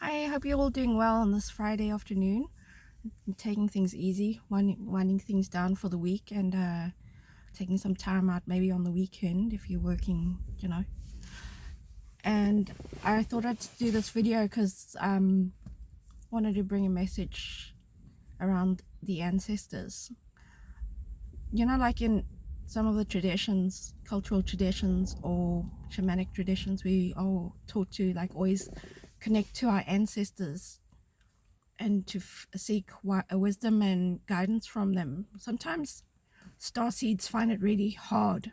Hi, I hope you're all doing well on this Friday afternoon. Taking things easy, winding things down for the week, and taking some time out maybe on the weekend if you're working. And I thought I'd do this video because wanted to bring a message around the ancestors. Like in some of the traditions, cultural traditions or shamanic traditions, we are taught to always connect to our ancestors and to seek wisdom and guidance from them. Sometimes starseeds find it really hard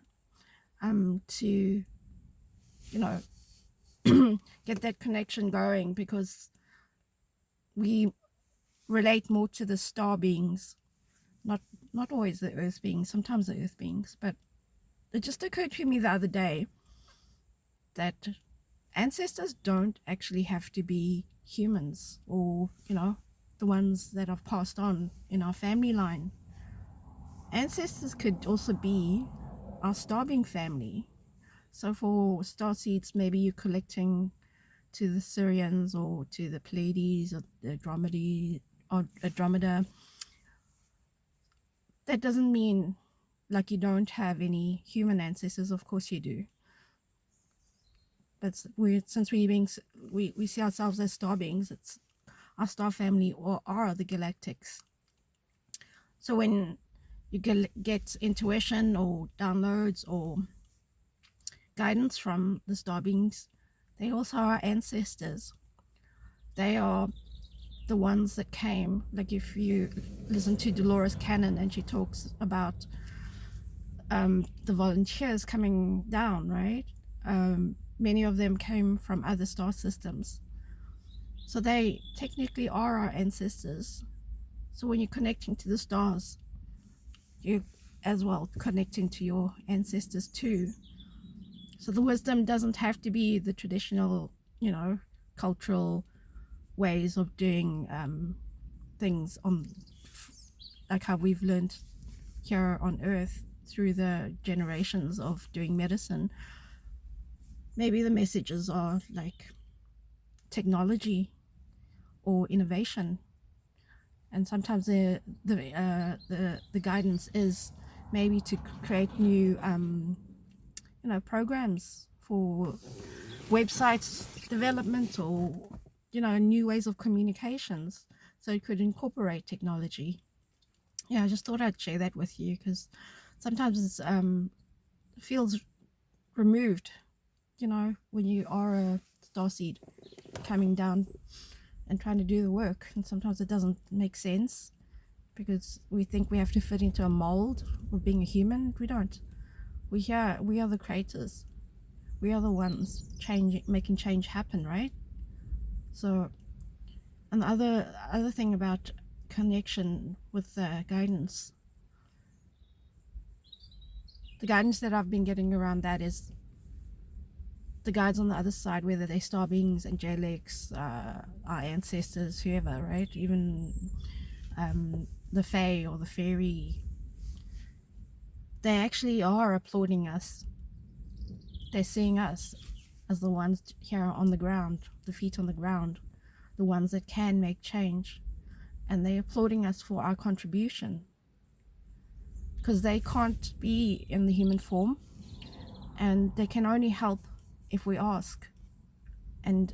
to, you know, get that connection going because we relate more to the star beings, not always the earth beings, sometimes the earth beings. But it just occurred to me the other day that ancestors don't actually have to be humans or, the ones that have passed on in our family line. Ancestors could also be our starbeing family. So for starseeds, maybe you're collecting to the Syrians or to the Pleiades or the Andromeda. That doesn't mean you don't have any human ancestors. Of course you do. But since we see ourselves as star beings, it's our star family or are the galactics. So when you get intuition or downloads or guidance from the star beings, they also are ancestors. They are the ones that came. If you listen to Dolores Cannon and she talks about the volunteers coming down, right? Many of them came from other star systems. So they technically are our ancestors. So when you're connecting to the stars, you're as well connecting to your ancestors too. So the wisdom doesn't have to be the traditional, cultural ways of doing things on how we've learned here on Earth through the generations of doing medicine. Maybe the messages are like technology or innovation, and sometimes the guidance is maybe to create new programs for websites development or new ways of communications, so it could incorporate technology. I just thought I'd share that with you because sometimes it feels removed, when you are a starseed coming down and trying to do the work, and sometimes it doesn't make sense because we think we have to fit into a mold of being a human. We don't. We are the creators. We are the ones making change happen, right? So, and the other thing about connection with the guidance that I've been getting around that is the guides on the other side, whether they're star beings, angelics, our ancestors, whoever, right? Even the fae or the fairy, they actually are applauding us. They're seeing us as the ones here on the ground, the feet on the ground, the ones that can make change, and they're applauding us for our contribution because they can't be in the human form, and they can only help if we ask. And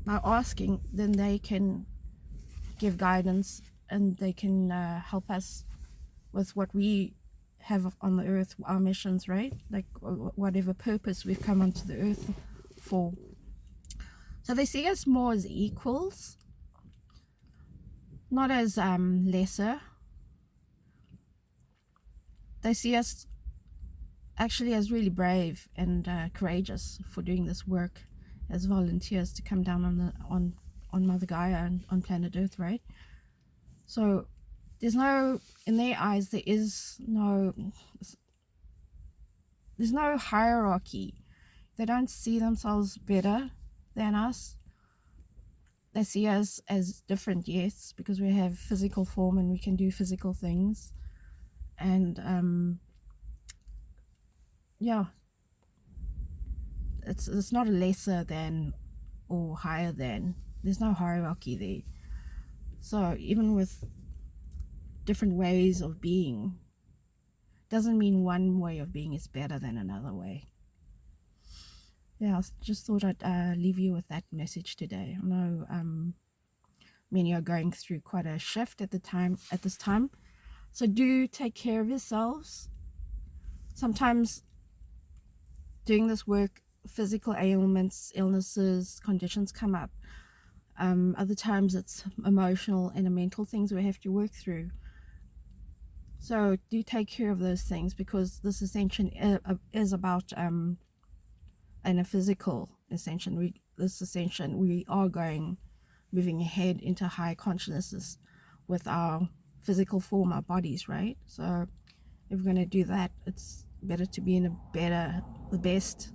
by asking, then they can give guidance and they can help us with what we have on the earth, our missions, right? Whatever purpose we've come onto the earth for. So they see us more as equals, not as lesser. They see us actually as really brave and courageous for doing this work as volunteers to come down on Mother Gaia and on planet Earth, right? So in their eyes, there's no hierarchy. They don't see themselves better than us. They see us as different, yes, because we have physical form and we can do physical things. And it's not a lesser than or higher than. There's no hierarchy there. So even with different ways of being, doesn't mean one way of being is better than another way. Yeah, I just thought I'd leave you with that message today. I know many are going through quite a shift at this time. So do take care of yourselves. Sometimes doing this work, physical ailments, illnesses, conditions come up. Other times it's emotional and mental things we have to work through. So do take care of those things, because this ascension is about and a physical ascension. We are moving ahead into higher consciousness with our physical form, our bodies, right? So if we're going to do that, it's better to be in the best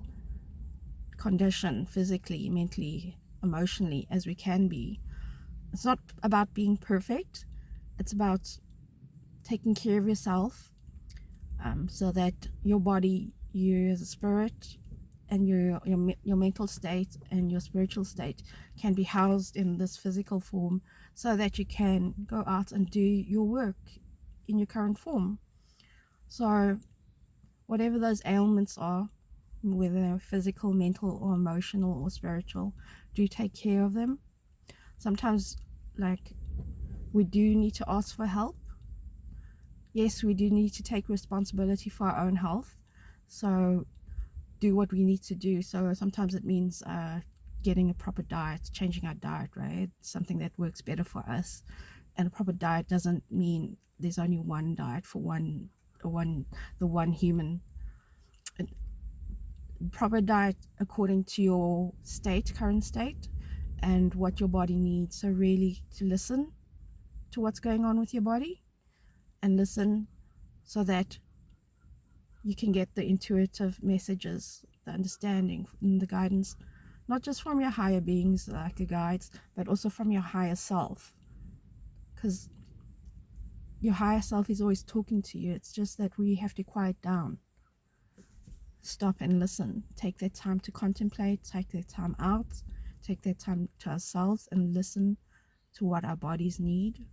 condition, physically, mentally, emotionally, as we can be. It's not about being perfect. It's about taking care of yourself, so that your body, you as a spirit, and your mental state and your spiritual state can be housed in this physical form, so that you can go out and do your work in your current form. So whatever those ailments are, whether they're physical, mental, or emotional, or spiritual, do take care of them. Sometimes, like, we do need to ask for help. Yes, we do need to take responsibility for our own health. So do what we need to do. So sometimes it means getting a proper diet, changing our diet, right? Something that works better for us. And a proper diet doesn't mean there's only one diet for the one human. Proper diet according to your current state, and what your body needs. So really to listen to what's going on with your body, and listen so that you can get the intuitive messages, the understanding, and the guidance, not just from your higher beings like the guides, but also from your higher self. Because your higher self is always talking to you. It's just that we have to quiet down, stop and listen, take that time to contemplate, take that time out, take that time to ourselves, and listen to what our bodies need,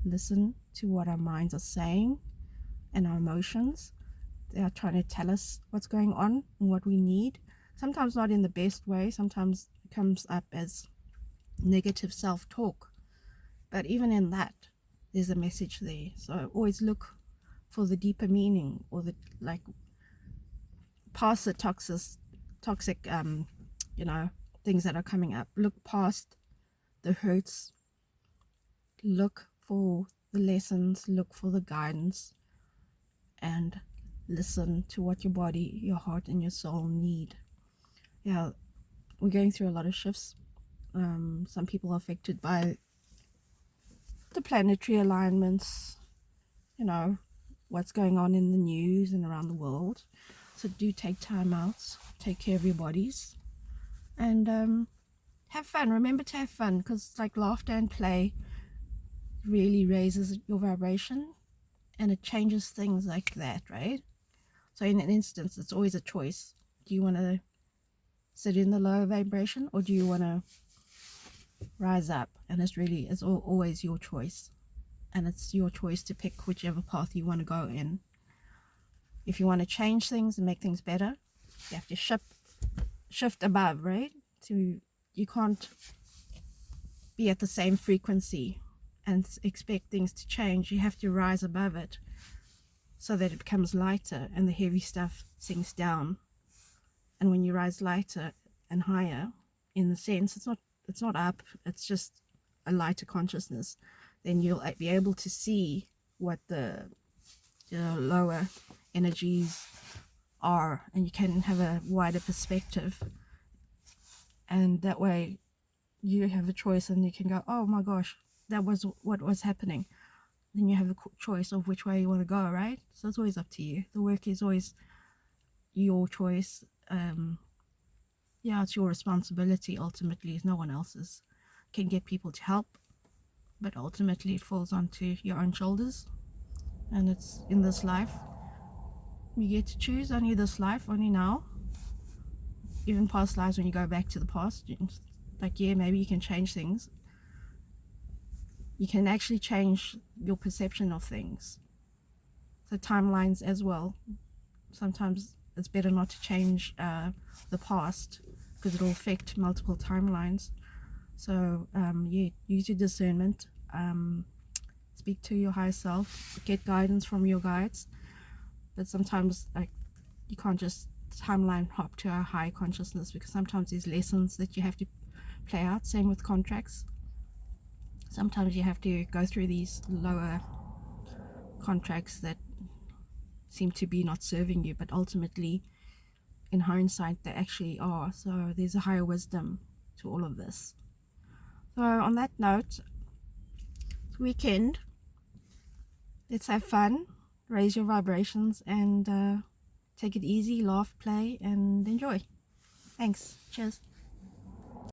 listen to what our minds are saying, and our emotions. They are trying to tell us what's going on and what we need. Sometimes not in the best way. Sometimes it comes up as negative self-talk. But even in that, there's a message there. So always look for the deeper meaning, or the, like, past the toxic things that are coming up. Look past the hurts. Look for the lessons. Look for the guidance, and listen to what your body, your heart, and your soul need. Yeah, we're going through a lot of shifts. Some people are affected by the planetary alignments, what's going on in the news and around the world. So do take time out, take care of your bodies, and have fun. Remember to have fun, because like laughter and play really raises your vibration, and it changes things like that, right? So in an instance, it's always a choice. Do you want to sit in the lower vibration, or do you want to rise up? And it's always your choice, and it's your choice to pick whichever path you want to go in. If you want to change things and make things better, you have to shift above, right? You can't be at the same frequency and expect things to change. You have to rise above it, so that it becomes lighter and the heavy stuff sinks down. And when you rise lighter and higher, in the sense, it's not up, it's just a lighter consciousness, then you'll be able to see what the lower energies are, and you can have a wider perspective. And that way you have a choice, and you can go, oh my gosh, that was what was happening. Then you have a choice of which way you want to go, right? So it's always up to you. The work is always your choice. It's your responsibility. Ultimately, it's no one else's. Can get people to help, but ultimately it falls onto your own shoulders. And it's in this life, you get to choose only this life, only now. Even past lives, when you go back to the past, like, yeah, maybe you can change things. You can actually change your perception of things. So timelines as well. Sometimes it's better not to change the past, because it'll affect multiple timelines. So yeah, use your discernment, speak to your higher self, get guidance from your guides. But sometimes, like, you can't just timeline hop to a high consciousness, because sometimes there's lessons that you have to play out. Same with contracts. Sometimes you have to go through these lower contracts that seem to be not serving you, but ultimately in hindsight they actually are. So there's a higher wisdom to all of this. So on that note, it's weekend, let's have fun, raise your vibrations, and take it easy, laugh, play, and enjoy. Thanks. Cheers.